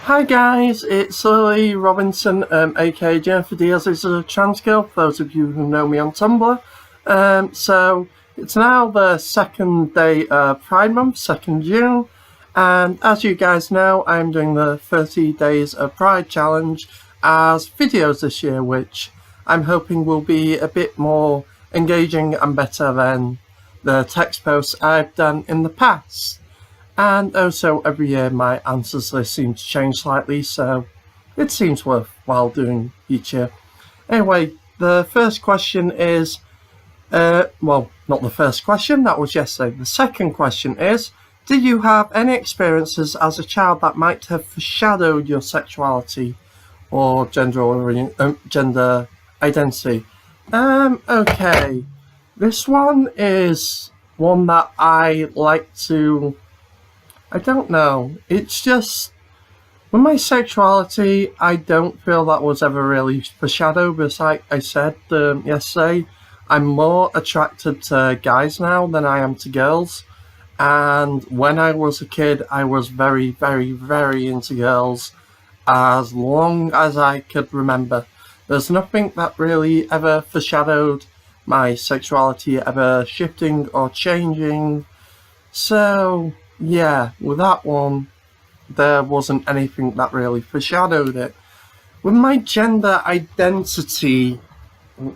Hi guys, it's Lily Robinson, aka Jennifer Diaz is a trans girl, for those of you who know me on Tumblr. So it's now the second day of Pride Month, 2nd June, and as you guys know, I'm doing the 30 Days of Pride Challenge as videos this year, which I'm hoping will be a bit more engaging and better than the text posts I've done in the past. And also every year my answers list seems to change slightly, so it seems worthwhile doing each year. Anyway, the first question is, well, not the first question, that was yesterday. The second question is, did you have any experiences as a child that might have foreshadowed your sexuality or gender identity? Okay. This one is one that I like to... I don't know. It's just, with my sexuality, I don't feel that was ever really foreshadowed, because like I said yesterday, I'm more attracted to guys now than I am to girls. And when I was a kid, I was very, very, very into girls as long as I could remember. There's nothing that really ever foreshadowed my sexuality ever shifting or changing. So yeah, with that one, there wasn't anything that really foreshadowed it. With my gender identity...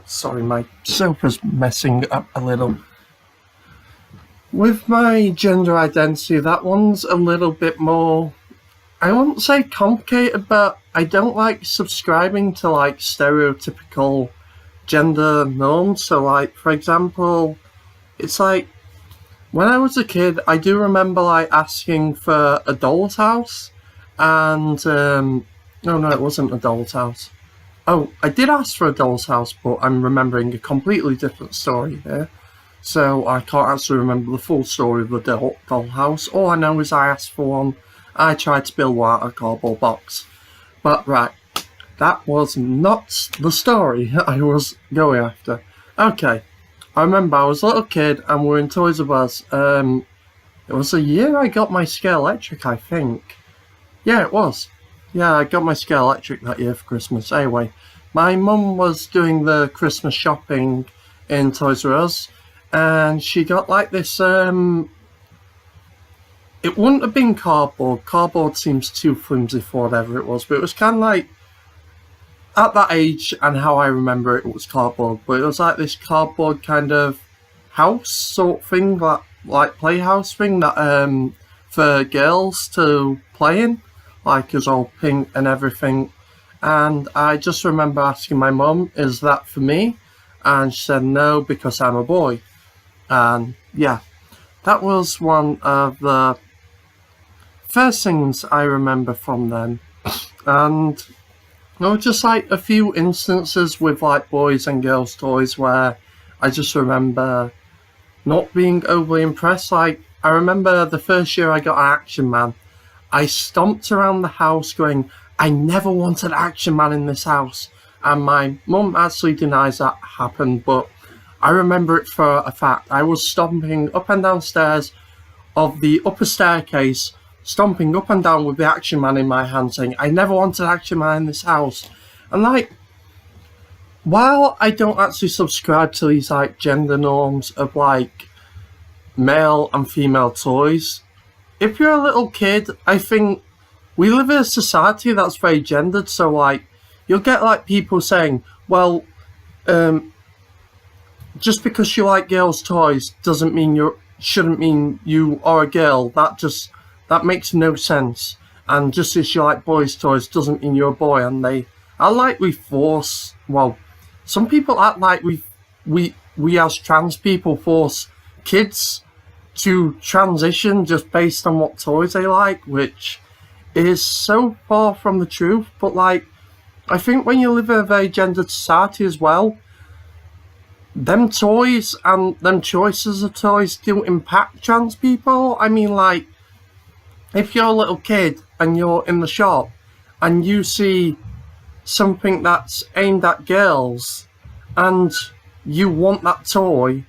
sorry, my sofa's messing up a little. With my gender identity, that one's a little bit more... I wouldn't say complicated, but I don't like subscribing to like stereotypical gender norms. So like, for example, it's like, when I was a kid, I do remember like asking for a doll's house, and no, it wasn't a doll's house. Oh, I did ask for a doll's house, but I'm remembering a completely different story here, so I can't actually remember the full story of the doll house. All I know is I asked for one. I tried to build one out of a cardboard box, but right, that was not the story I was going after. Okay. I remember I was a little kid and we were in Toys R Us. It was the year I got my Scale Electric, I think. Yeah, it was. Yeah, I got my Scale Electric that year for Christmas. Anyway, my mum was doing the Christmas shopping in Toys R Us, and she got like this, it wouldn't have been cardboard. Cardboard seems too flimsy for whatever it was, but it was kind of like, at that age and how I remember it, it was cardboard, but it was like this cardboard kind of house sort of thing, like playhouse thing that for girls to play in, like it was all pink and everything. And I just remember asking my mum, is that for me? And she said no, because I'm a boy. And yeah, that was one of the first things I remember from then. And no, just like a few instances with like boys and girls toys where I just remember not being overly impressed. Like, I remember the first year I got an Action Man, I stomped around the house going, I never wanted Action Man in this house. And my mum actually denies that happened, but I remember it for a fact. I was stomping up and down stairs of the upper staircase, stomping up and down with the Action Man in my hand, saying, I never wanted Action Man in this house. And like, while I don't actually subscribe to these like gender norms of like male and female toys, if you're a little kid, I think we live in a society that's very gendered, so like, you'll get like people saying, well, just because you like girls' toys doesn't mean shouldn't mean you are a girl. That makes no sense. And just as you like boys' toys doesn't mean you're a boy. And they are like we force... Well, some people act like we as trans people force kids to transition just based on what toys they like, which is so far from the truth. But like, I think when you live in a very gendered society as well, them toys and them choices of toys do impact trans people. I mean, like, if you're a little kid and you're in the shop and you see something that's aimed at girls and you want that toy,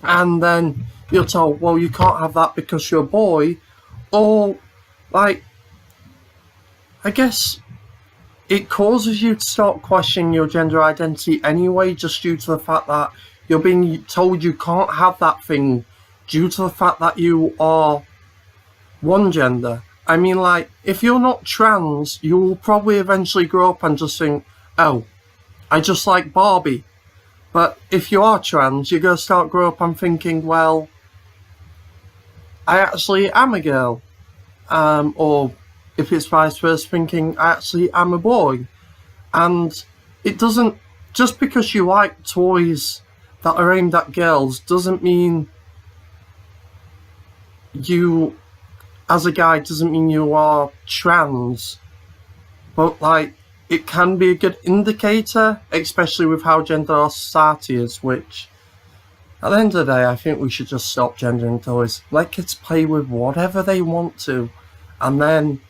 and then you're told, well, you can't have that because you're a boy, or like, I guess it causes you to start questioning your gender identity anyway, just due to the fact that you're being told you can't have that thing due to the fact that you are one gender. I mean, like, if you're not trans, you will probably eventually grow up and just think, oh, I just like Barbie. But if you are trans, you're going to start grow up and thinking, well, I actually am a girl. Or if it's vice versa, thinking, I actually am a boy. And it doesn't, just because you like toys that are aimed at girls doesn't mean you, as a guy, doesn't mean you are trans. But, like, it can be a good indicator, especially with how gender our society is, which, at the end of the day, I think we should just stop gendering toys. Let kids play with whatever they want to, and then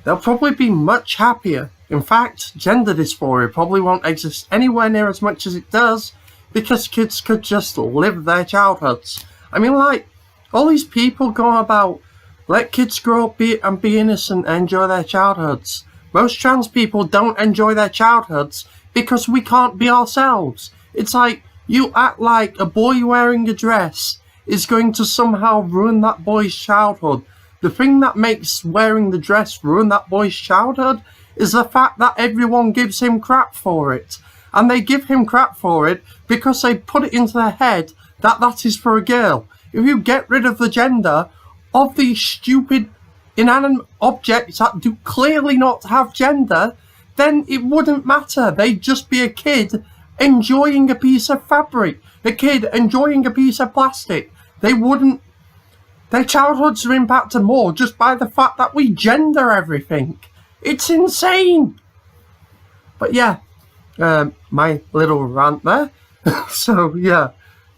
they'll probably be much happier. In fact, gender dysphoria probably won't exist anywhere near as much as it does, because kids could just live their childhoods. I mean, like, all these people go about, let kids grow up and be innocent and enjoy their childhoods. Most trans people don't enjoy their childhoods because we can't be ourselves. It's like, you act like a boy wearing a dress is going to somehow ruin that boy's childhood. The thing that makes wearing the dress ruin that boy's childhood is the fact that everyone gives him crap for it. And they give him crap for it because they put it into their head that that is for a girl. If you get rid of the gender of these stupid inanimate objects that do clearly not have gender, then it wouldn't matter. They'd just be a kid enjoying a piece of fabric, a kid enjoying a piece of plastic. Their childhoods are impacted more just by the fact that we gender everything. It's insane. But yeah, my little rant there. So yeah,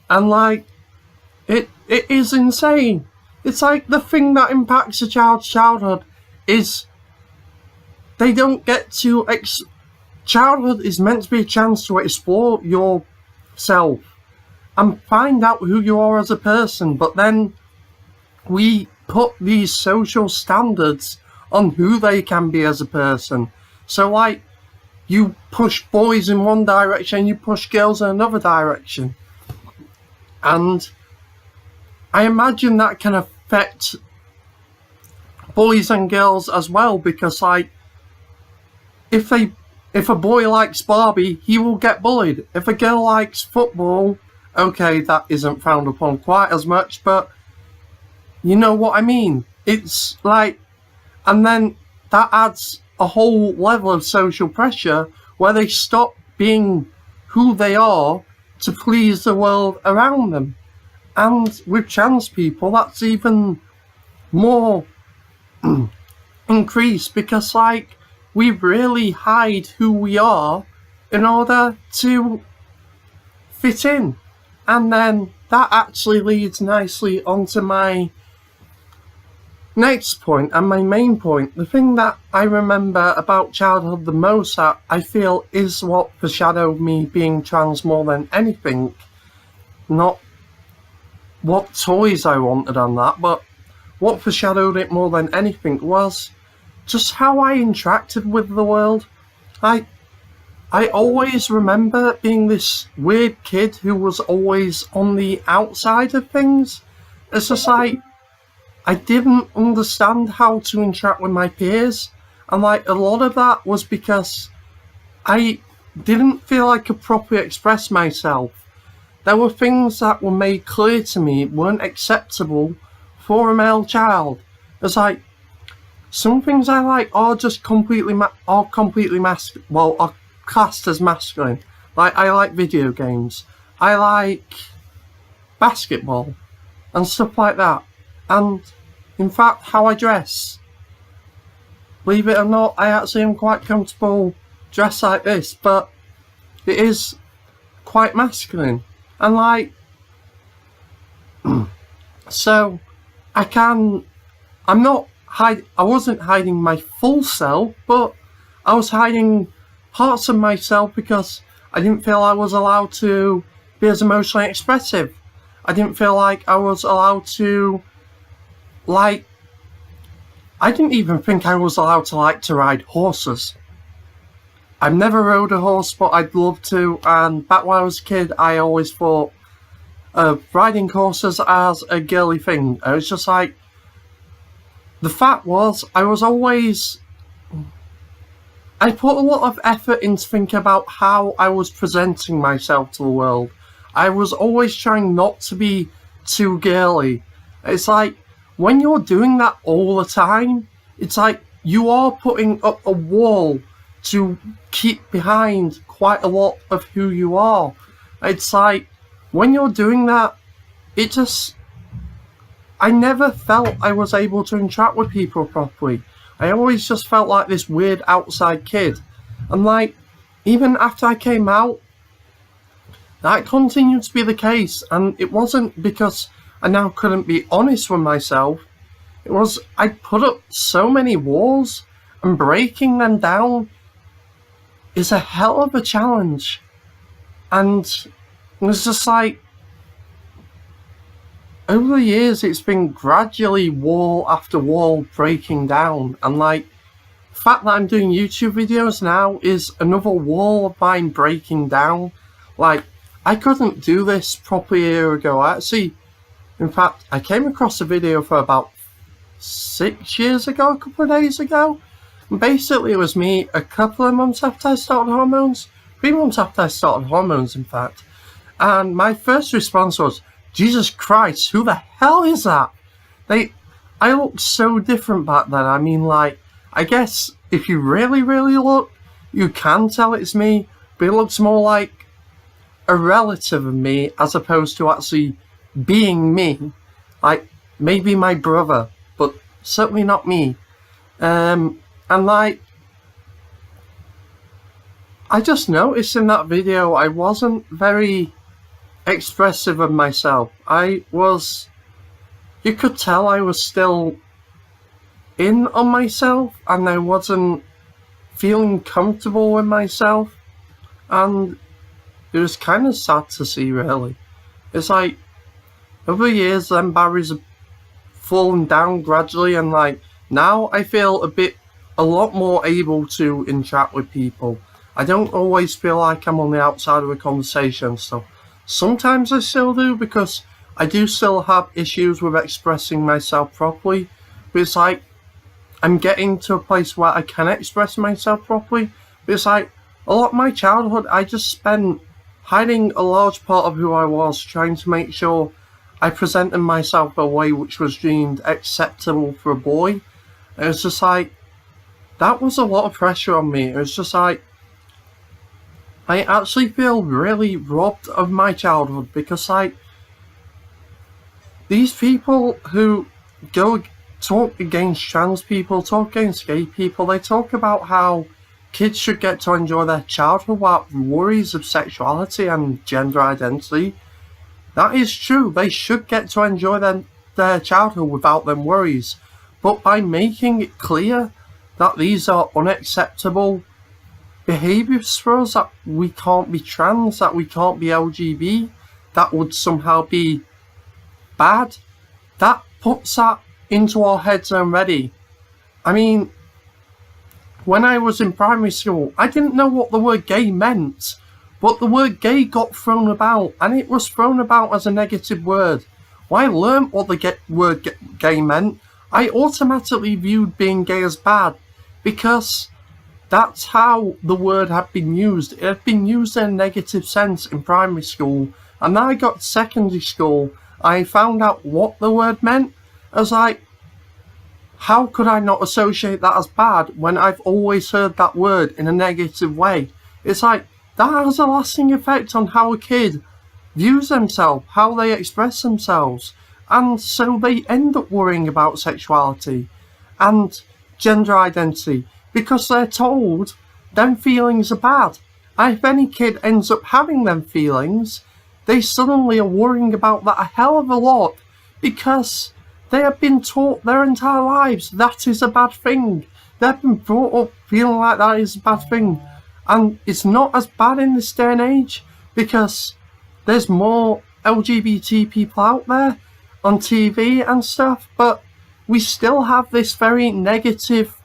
and like, it is insane. It's like the thing that impacts a child's childhood is they don't get to... Childhood is meant to be a chance to explore yourself and find out who you are as a person, but then we put these social standards on who they can be as a person. So, like, you push boys in one direction, you push girls in another direction. And I imagine that can affect boys and girls as well, because, like, if a boy likes Barbie, he will get bullied. If a girl likes football, okay, that isn't frowned upon quite as much, but you know what I mean. It's like, and then that adds a whole level of social pressure where they stop being who they are to please the world around them. And with trans people, that's even more increased, because, like, we really hide who we are in order to fit in. And then that actually leads nicely onto my next point, and my main point. The thing that I remember about childhood the most, that I feel is what foreshadowed me being trans more than anything, not what toys I wanted on that, but what foreshadowed it more than anything was just how I interacted with the world. I always remember being this weird kid who was always on the outside of things. It's just like, I didn't understand how to interact with my peers, and like, a lot of that was because I didn't feel I could properly express myself. There were things that were made clear to me weren't acceptable for a male child. It's like, some things I like are just completely are classed as masculine. Like, I like video games, I like basketball and stuff like that. And in fact, how I dress, believe it or not, I actually am quite comfortable dressed like this, but it is quite masculine. And like, so I wasn't hiding my full self, but I was hiding parts of myself because I didn't feel I was allowed to be as emotionally expressive. I didn't feel like I was allowed to, like, I didn't even think I was allowed to like to ride horses. I've never rode a horse, but I'd love to, and back when I was a kid, I always thought of riding horses as a girly thing. I was just like, the fact was, I put a lot of effort into thinking about how I was presenting myself to the world. I was always trying not to be too girly. It's like, when you're doing that all the time, it's like you are putting up a wall to keep behind quite a lot of who you are. It's like, when you're doing that, I never felt I was able to interact with people properly. I always just felt like this weird outside kid. And like, even after I came out, that continued to be the case. And it wasn't because I now couldn't be honest with myself. It was, I put up so many walls, and breaking them down is a hell of a challenge. And it was just like, over the years, it's been gradually wall after wall breaking down. And like, the fact that I'm doing YouTube videos now is another wall of mine breaking down. Like, I couldn't do this properly a year ago. In fact, I came across a video for about 6 years ago, a couple of days ago. And basically it was me a couple of months after I started hormones. 3 months after I started hormones, in fact. And my first response was, Jesus Christ, who the hell is that? I looked so different back then. I mean, like, I guess if you really, really look, you can tell it's me, but it looks more like a relative of me as opposed to actually being me. Like, maybe my brother, but certainly not me. And like, I just noticed in that video I wasn't very expressive of myself. You could tell I was still in on myself, and I wasn't feeling comfortable with myself, and it was kind of sad to see, really. It's like, over the years, them barriers have fallen down gradually, and like, now I feel a lot more able to interact with people. I don't always feel like I'm on the outside of a conversation, so sometimes I still do, because I do still have issues with expressing myself properly, but it's like, I'm getting to a place where I can express myself properly. But it's like, a lot of my childhood, I just spent hiding a large part of who I was, trying to make sure I presented myself a way which was deemed acceptable for a boy. And it's just like, that was a lot of pressure on me. It was just like, I actually feel really robbed of my childhood, because like, these people who talk against trans people, talk against gay people, they talk about how kids should get to enjoy their childhood without worries of sexuality and gender identity. That is true, they should get to enjoy their childhood without them worries. But by making it clear that these are unacceptable behaviours for us, that we can't be trans, that we can't be LGBT, that would somehow be bad, that puts that into our heads already. I mean, when I was in primary school, I didn't know what the word gay meant, but the word gay got thrown about, and it was thrown about as a negative word. When I learned what the word gay meant, I automatically viewed being gay as bad, because that's how the word had been used. It had been used in a negative sense in primary school, and then I got to secondary school, I found out what the word meant. I was like, how could I not associate that as bad when I've always heard that word in a negative way? It's like, that has a lasting effect on how a kid views themselves, how they express themselves, and so they end up worrying about sexuality and gender identity, because they're told them feelings are bad. And if any kid ends up having them feelings, they suddenly are worrying about that a hell of a lot, because they have been taught their entire lives that is a bad thing. They've been brought up feeling like that is a bad thing. And it's not as bad in this day and age, because there's more LGBT people out there on TV and stuff, but we still have this very negative,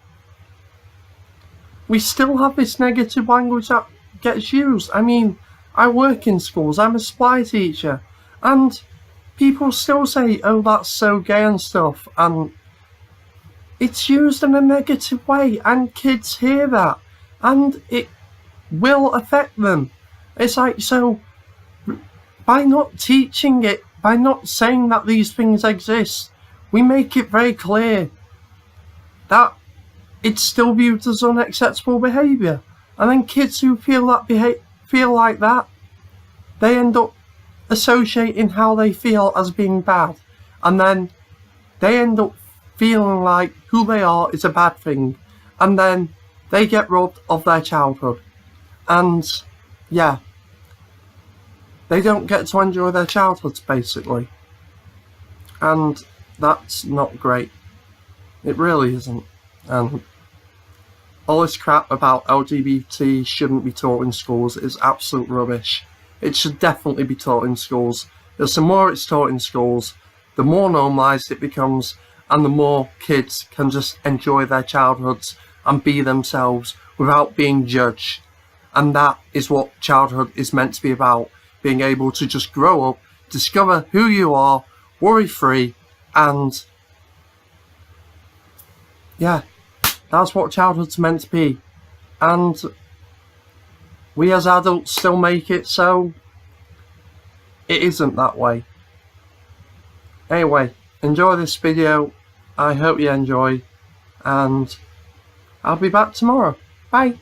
language that gets used. I mean, I work in schools, I'm a supply teacher, and people still say, oh, that's so gay and stuff, and it's used in a negative way, and kids hear that, and it will affect them. It's like, so by not teaching it, by not saying that these things exist, we make it very clear that it's still viewed as unacceptable behaviour. And then kids who feel like that, they end up associating how they feel as being bad. And then they end up feeling like who they are is a bad thing. And then they get robbed of their childhood. And yeah, they don't get to enjoy their childhoods, basically. And that's not great. It really isn't. And all this crap about LGBT shouldn't be taught in schools is absolute rubbish. It should definitely be taught in schools. Because the more it's taught in schools, the more normalised it becomes, and the more kids can just enjoy their childhoods and be themselves without being judged. And that is what childhood is meant to be about. Being able to just grow up, discover who you are, worry-free, and yeah, that's what childhood's meant to be. And we as adults still make it so it isn't that way. Anyway, enjoy this video. I hope you enjoy, and I'll be back tomorrow. Bye.